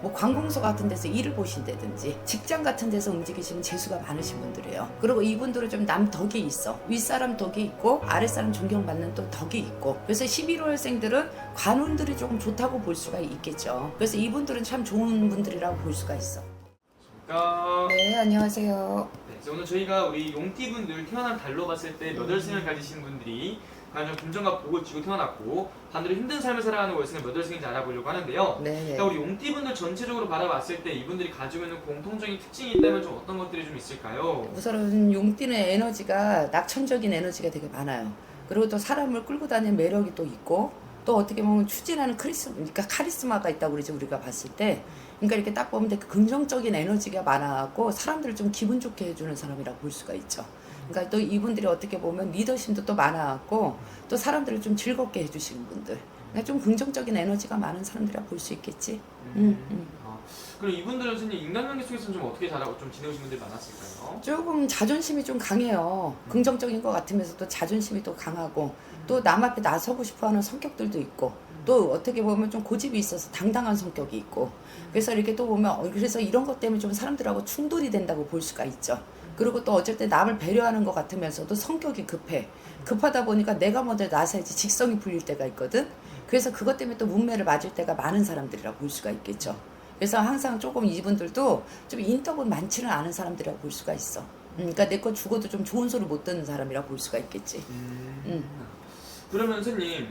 뭐 관공서 같은 데서 일을 보신다든지 직장 같은 데서 움직이시는 재수가 많으신 분들이에요. 그리고 이분들은 좀 남 덕이 있어. 윗사람 덕이 있고 아랫사람 존경받는 또 덕이 있고, 그래서 11월생들은 관운들이 조금 좋다고 볼 수가 있겠죠. 그래서 이분들은 참 좋은 분들이라고 볼 수가 있어. 네, 안녕하세요. 네, 오늘 저희가 우리 용띠분들 태어난 달로 봤을 때 몇 월생을 가지신 분들이 과연 좀 금전과 복을 쥐고 태어났고 반대로 힘든 삶을 살아가는 월생은 몇 월생인지 알아보려고 하는데요. 네. 일단 우리 용띠분들 전체적으로 바라봤을 때 이분들이 가지고 있는 공통적인 특징이 있다면 좀 어떤 것들이 좀 있을까요? 우선은 용띠는 에너지가 낙천적인 에너지가 되게 많아요. 그리고 또 사람을 끌고 다니는 매력이 또 있고, 또 어떻게 보면 추진하는 그러니까 카리스마가 있다고 그러지, 우리가 봤을 때. 그러니까 이렇게 딱 보면 되게 긍정적인 에너지가 많아갖고 사람들을 좀 기분 좋게 해주는 사람이라고 볼 수가 있죠. 그러니까 또 이분들이 어떻게 보면 리더십도 또 많아갖고 또 사람들을 좀 즐겁게 해주시는 분들. 그러니까 좀 긍정적인 에너지가 많은 사람들이라고 볼 수 있겠지. 그럼 이분들은 선생님 인간관계 속에서는 좀 어떻게 잘하고 좀 지내오신 분들이 많았을까요? 조금 자존심이 좀 강해요. 긍정적인 것 같으면서도 자존심이 또 강하고, 또 남 앞에 나서고 싶어하는 성격들도 있고, 또 어떻게 보면 좀 고집이 있어서 당당한 성격이 있고, 그래서 이렇게 또 보면 그래서 이런 것 때문에 좀 사람들하고 충돌이 된다고 볼 수가 있죠. 그리고 또 어쩔 때 남을 배려하는 것 같으면서도 성격이 급하다 보니까 내가 먼저 나서야지 직성이 풀릴 때가 있거든. 그래서 그것 때문에 또 문매를 맞을 때가 많은 사람들이라고 볼 수가 있겠죠. 그래서 항상 조금 이분들도 좀 인덕은 많지는 않은 사람들이라고 볼 수가 있어. 그러니까 내 거 죽어도 좀 좋은 소리 못 듣는 사람이라고 볼 수가 있겠지. 그러면 선생님,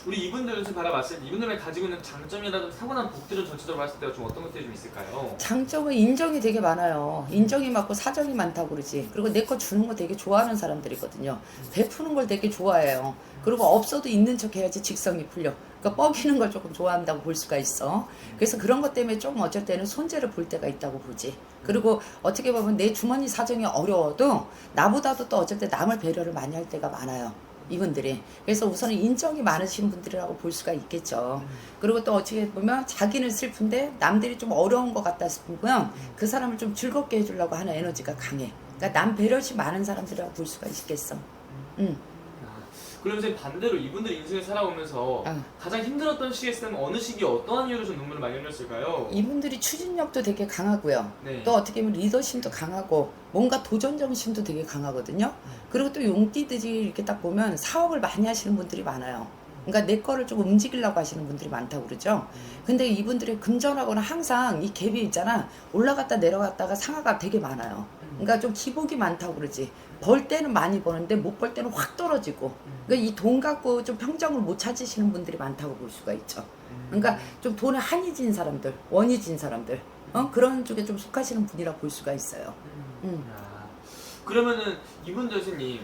우리 이분들을 바라봤을 때 이분들이 가지고 있는 장점이라든지 타고난 복들을 전체적으로 봤을 때 좀 어떤 것들이 좀 있을까요? 장점은 인정이 되게 많아요. 인정이 많고 사정이 많다고 그러지. 그리고 내 거 주는 거 되게 좋아하는 사람들이거든요. 베푸는 걸 되게 좋아해요. 그리고 없어도 있는 척 해야지 직성이 풀려. 그러니까 뻐기는 걸 조금 좋아한다고 볼 수가 있어. 그래서 그런 것 때문에 좀 어쩔 때는 손재를 볼 때가 있다고 보지. 그리고 어떻게 보면 내 주머니 사정이 어려워도 나보다도 또 어쩔 때 남을 배려를 많이 할 때가 많아요, 이분들이. 그래서 우선은 인정이 많으신 분들이라고 볼 수가 있겠죠. 그리고 또 어떻게 보면 자기는 슬픈데 남들이 좀 어려운 것 같다 싶으면 그 사람을 좀 즐겁게 해주려고 하는 에너지가 강해. 그러니까 남 배려심 많은 사람들이라고 볼 수가 있겠어. 그러면 선생님 반대로 이분들이 인생을 살아오면서 가장 힘들었던 시기였으면 어느 시기 어떠한 이유로 좀 눈물을 많이 흘렸을까요? 이분들이 추진력도 되게 강하고요. 네. 또 어떻게 보면 리더십도 강하고 뭔가 도전 정신도 되게 강하거든요. 그리고 또 용띠들이 이렇게 딱 보면 사업을 많이 하시는 분들이 많아요. 그러니까 내 거를 좀 움직이려고 하시는 분들이 많다고 그러죠. 근데 이분들의 금전하고는 항상 이 갭이 있잖아. 올라갔다 내려갔다가 상하가 되게 많아요. 그러니까 좀 기복이 많다고 그러지. 벌 때는 많이 버는데 못 벌 때는 확 떨어지고. 그러니까 이 돈 갖고 좀 평정을 못 찾으시는 분들이 많다고 볼 수가 있죠. 그러니까 좀 돈에 한이 진 사람들, 원이 진 사람들, 그런 쪽에 좀 속하시는 분이라고 볼 수가 있어요. 그러면은 이분들 선생님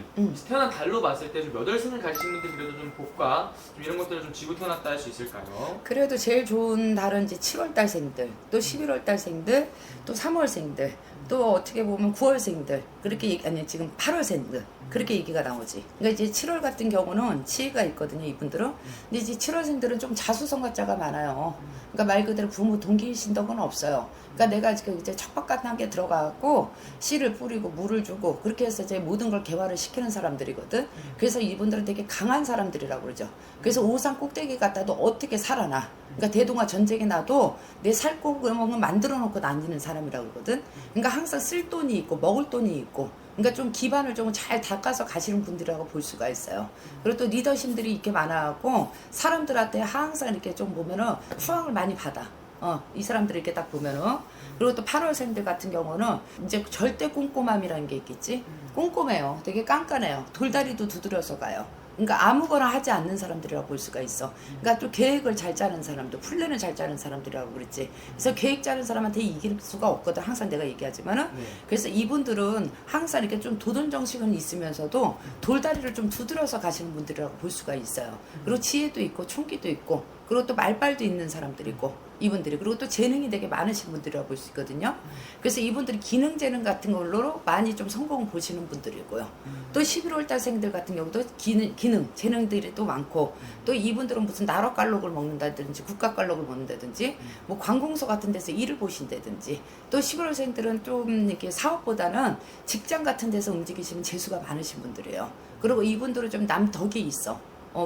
태어난 달로 봤을 때 좀 몇 월생을 가지신 분들 그래도 좀 복과 좀 이런 것들을 좀 쥐고 태어났다 할 수 있을까요? 그래도 제일 좋은 달은 이제 7월달생들, 또 11월달생들, 또 3월생들, 또 어떻게 보면 9월생들, 그렇게 아니 지금 8월생들 그렇게 얘기가 나오지. 그러니까 이제 7월 같은 경우는 치해가 있거든요, 이분들은. 근데 이제 7월생들은 좀 자수성가자가 많아요. 그러니까 말 그대로 부모 동기신덕은 없어요. 그러니까 내가 이제 척박한게 들어가고 씨를 뿌리고 물을 주고 그렇게 해서 이제 모든 걸 개화를 시키는 사람들이거든. 그래서 이분들은 되게 강한 사람들이라고 그러죠. 그래서 오산 꼭대기 갔다도 어떻게 살아나. 그러니까 대동아 전쟁에 나도 내 살구멍을 만들어 놓고 다니는 사람이라고 그러거든. 그러니까 항상 쓸 돈이 있고 먹을 돈이 있고, 그러니까 좀 기반을 좀 잘 닦아서 가시는 분들이라고 볼 수가 있어요. 그리고 또 리더십들이 이렇게 많아갖고 사람들한테 항상 이렇게 좀 보면은 추앙을 많이 받아. 이 사람들 이렇게 딱 보면은. 그리고 또 8월생들 같은 경우는 이제 절대 꼼꼼함이라는 게 있겠지. 꼼꼼해요. 되게 깐깐해요. 돌다리도 두드려서 가요. 그러니까 아무거나 하지 않는 사람들이라고 볼 수가 있어. 그러니까 또 계획을 잘 짜는 사람들, 플랜을 잘 짜는 사람들이라고 그랬지. 그래서 계획 짜는 사람한테 이길 수가 없거든. 항상 내가 얘기하지만은. 그래서 이분들은 항상 이렇게 좀 도전 정신은 있으면서도 돌다리를 좀 두드려서 가시는 분들이라고 볼 수가 있어요. 그리고 지혜도 있고 총기도 있고, 그리고 또 말빨도 있는 사람들이고, 이분들이. 그리고 또 재능이 되게 많으신 분들이라고 볼 수 있거든요. 그래서 이분들이 기능 재능 같은 걸로 많이 좀 성공 보시는 분들이고요. 또 11월달생들 같은 경우도 기능 재능들이 또 많고, 또 이분들은 무슨 나라깔록을 먹는다든지 국가깔록을 먹는다든지 뭐 관공서 같은 데서 일을 보신다든지, 또 11월생들은 좀 이렇게 사업보다는 직장 같은 데서 움직이시는 재수가 많으신 분들이에요. 그리고 이분들은 좀 남 덕이 있어.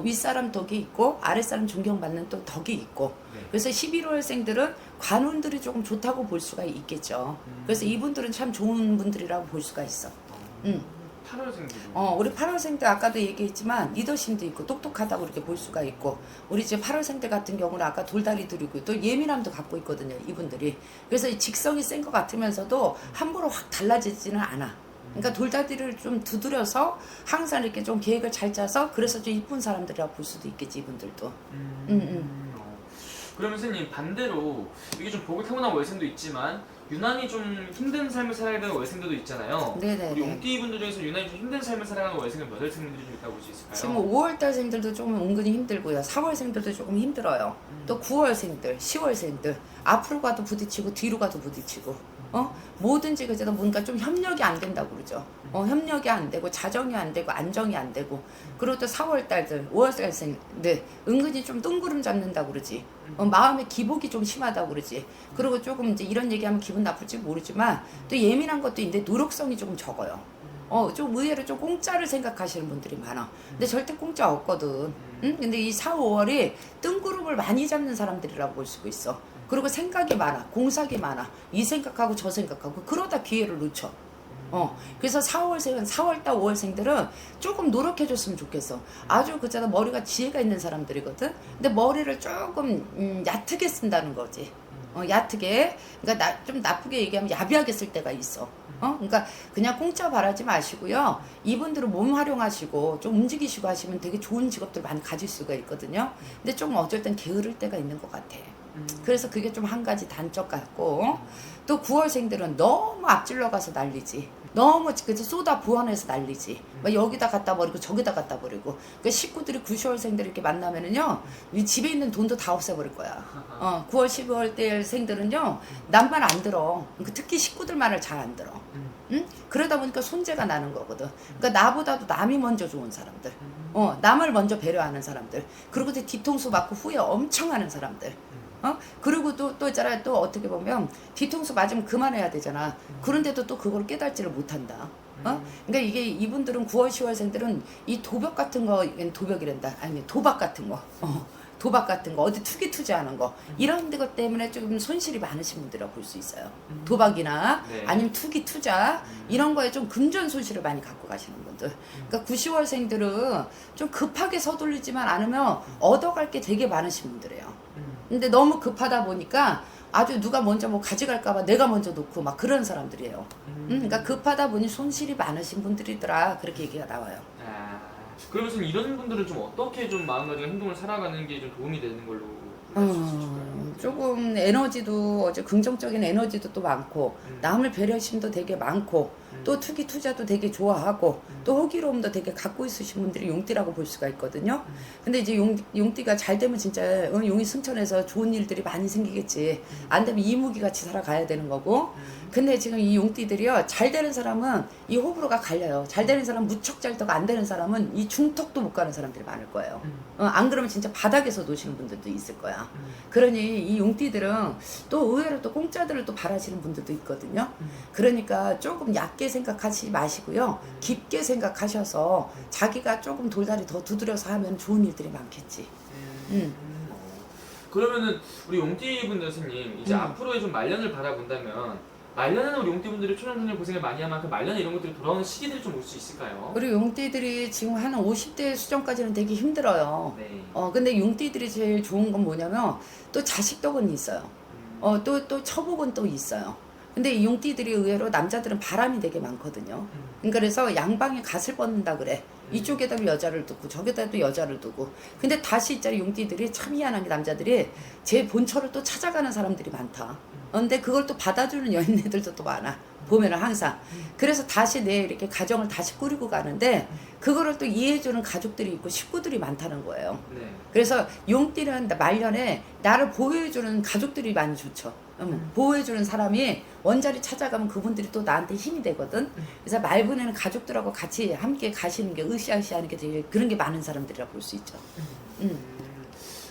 윗사람 덕이 있고 아랫사람 존경받는 또 덕이 있고 네. 그래서 11월생들은 관운들이 조금 좋다고 볼 수가 있겠죠. 그래서 이분들은 참 좋은 분들이라고 볼 수가 있어. 8월생들. 우리 8월생들 아까도 얘기했지만 리더십도 있고 똑똑하다고 이렇게 볼 수가 있고 우리 이제 8월생들 같은 경우는 아까 돌다리들이고 또 예민함도 갖고 있거든요. 이분들이. 그래서 이 직성이 센 것 같으면서도 함부로 확 달라지지는 않아. 그러니까 돌다리를 좀 두드려서 항상 이렇게 좀 계획을 잘 짜서 그래서 좀 이쁜 사람들이라고 볼 수도 있겠지 이분들도. 그러면 선생님 반대로 이게 좀 복을 타고난 월생도 있지만 유난히 좀 힘든 삶을 살아야 되는 월생들도 있잖아요. 네네. 우리 용띠분들 중에서 유난히 좀 힘든 삶을 살아가는 월생은 몇 월생들이 좀 있다고 볼 수 있을까요? 지금 5월달생들도 좀 은근히 힘들고요. 4월생들도 조금 힘들어요. 또 9월생들, 10월생들 앞으로 가도 부딪히고 뒤로 가도 부딪히고 뭐든지 그제도 뭔가 좀 협력이 안 된다고 그러죠. 협력이 안 되고 자정이 안 되고 안정이 안 되고 그리고 또 4월달들, 5월달생들 은근히 좀 뜬구름 잡는다고 그러지. 마음의 기복이 좀 심하다고 그러지. 그리고 조금 이제 이런 얘기하면 기분 나쁠지 모르지만 또 예민한 것도 있는데 노력성이 조금 적어요. 좀 의외로 좀 공짜를 생각하시는 분들이 많아. 근데 절대 공짜 없거든. 응? 근데 이 4, 5월이 뜬구름을 많이 잡는 사람들이라고 볼 수가 있어. 그리고 생각이 많아. 공삭이 많아. 이 생각하고 저 생각하고 그러다 기회를 놓쳐. 그래서 4월생은 4월달 5월생들은 조금 노력해줬으면 좋겠어. 아주 그잖아 머리가 지혜가 있는 사람들이거든. 근데 머리를 조금 얕게 쓴다는 거지. 얕게. 그러니까 좀 나쁘게 얘기하면 야비하게 쓸 때가 있어. 그러니까 그냥 공짜 바라지 마시고요. 이분들은 몸 활용하시고 좀 움직이시고 하시면 되게 좋은 직업들 많이 가질 수가 있거든요. 근데 좀 어쩔 땐 게으를 때가 있는 것 같아. 그래서 그게 좀 한 가지 단점 같고 또 9월생들은 너무 앞질러 가서 난리지. 너무 그치 쏟아 부어내서 난리지. 막 여기다 갖다 버리고 저기다 갖다 버리고. 그러니까 식구들이 9월생들 이렇게 만나면은요, 이 집에 있는 돈도 다 없애버릴 거야. 9월, 12월 때 생들은요, 남만 안 들어. 특히 식구들 말을 잘 안 들어. 응? 그러다 보니까 손재가 나는 거거든. 그러니까 나보다도 남이 먼저 좋은 사람들. 남을 먼저 배려하는 사람들. 그리고 또 뒤통수 맞고 후회 엄청 하는 사람들. 그리고 또 있잖아, 또 어떻게 보면 뒤통수 맞으면 그만해야 되잖아. 그런데도 또 그걸 깨닫지를 못한다. 그러니까 이게 이분들은 9월, 10월생들은 이 도벽 같은 거, 도벽이란다. 아니, 도박 같은 거. 도박 같은 거, 어디 투기 투자하는 거 이런 것 때문에 좀 손실이 많으신 분들이라고 볼 수 있어요. 도박이나 네. 아니면 투기 투자 이런 거에 좀 금전 손실을 많이 갖고 가시는 분들. 그러니까 9, 10월생들은 좀 급하게 서둘리지만 않으면 얻어갈 게 되게 많으신 분들이에요. 근데 너무 급하다 보니까 아주 누가 먼저 뭐 가져갈까봐 내가 먼저 놓고 막 그런 사람들이에요. 그러니까 급하다 보니 손실이 많으신 분들이더라. 그렇게 얘기가 나와요. 그러면서 이런 분들은 좀 어떻게 좀 마음가짐 행동을 살아가는 게 좀 도움이 되는 걸로 볼수 있을까요? 조금 에너지도 어제 긍정적인 에너지도 또 많고 남을 배려심도 되게 많고 또 투기 투자도 되게 좋아하고 또 호기로움도 되게 갖고 있으신 분들이 용띠라고 볼 수가 있거든요. 근데 이제 용띠가 잘 되면 진짜 용이 승천해서 좋은 일들이 많이 생기겠지. 안 되면 이무기 같이 살아가야 되는 거고. 근데 지금 이 용띠들이요, 잘 되는 사람은 이 호불호가 갈려요. 잘 되는 사람은 무척 잘 되고 안 되는 사람은 이 중턱도 못 가는 사람들이 많을 거예요. 안 그러면 진짜 바닥에서 노시는 분들도 있을 거야. 그러니 이 용띠들은 또 의외로 또 공짜들을 또 바라시는 분들도 있거든요. 그러니까 조금 얕게 생각하지 마시고요. 깊게 생각하셔서 자기가 조금 돌다리 더 두드려서 하면 좋은 일들이 많겠지. 그러면은 우리 용띠분들 선생님 이제 앞으로의 좀 말년을 바라본다면 말년에는 우리 용띠분들이 초년생일 고생을 많이 한 만큼 말년에 이런 것들이 돌아오는 시기들이 좀 올 수 있을까요? 우리 용띠들이 지금 한 50대 수정까지는 되게 힘들어요. 네. 근데 용띠들이 제일 좋은 건 뭐냐면 또 자식덕은 있어요. 또 처복은 또 있어요. 근데 이 용띠들이 의외로 남자들은 바람이 되게 많거든요. 그러니까 그래서 양방에 갓을 뻗는다 그래. 이쪽에다 여자를 두고 저기다 또 여자를 두고. 근데 다시 있잖아, 용띠들이 참 희한한 게 남자들이 제 본처를 또 찾아가는 사람들이 많다. 근데 그걸 또 받아주는 여인네들도 또 많아. 보면은 항상. 그래서 다시 내 이렇게 가정을 다시 꾸리고 가는데 그거를 또 이해해주는 가족들이 있고 식구들이 많다는 거예요. 네. 그래서 용띠는 말년에 나를 보호해주는 가족들이 많이 좋죠. 보호해주는 사람이 원자리 찾아가면 그분들이 또 나한테 힘이 되거든. 그래서 말분에는 가족들하고 같이 함께 가시는 게 으쌰으쌰 하는 게 되게 그런 게 많은 사람들이라 볼 수 있죠.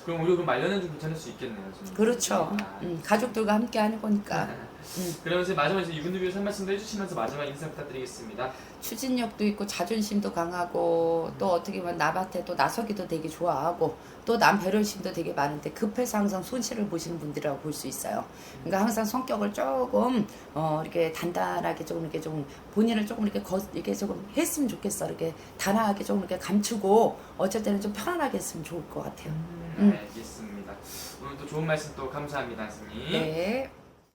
그럼 우리 그 말년에는 좀 괜찮을 수 있겠네요. 지금. 그렇죠. 가족들과 함께 하는 거니까. 그러면서 마지막에 이분들 위해서 한 말씀도 해주시면서 마지막 인사 부탁드리겠습니다. 추진력도 있고 자존심도 강하고 또 어떻게 보면 남한테 또 나서기도 되게 좋아하고 또 남 배려심도 되게 많은데 급해서 항상 손실을 보시는 분들이라고 볼 수 있어요. 그러니까 항상 성격을 조금 이렇게 단단하게 조금 이렇게 좀 본인을 조금 이렇게 조금 했으면 좋겠어. 이렇게 단아하게 조금 이렇게 감추고 어쩔 때는 좀 편안하게 했으면 좋을 것 같아요. 알겠습니다. 오늘 또 좋은 말씀 또 감사합니다, 선생님. 네.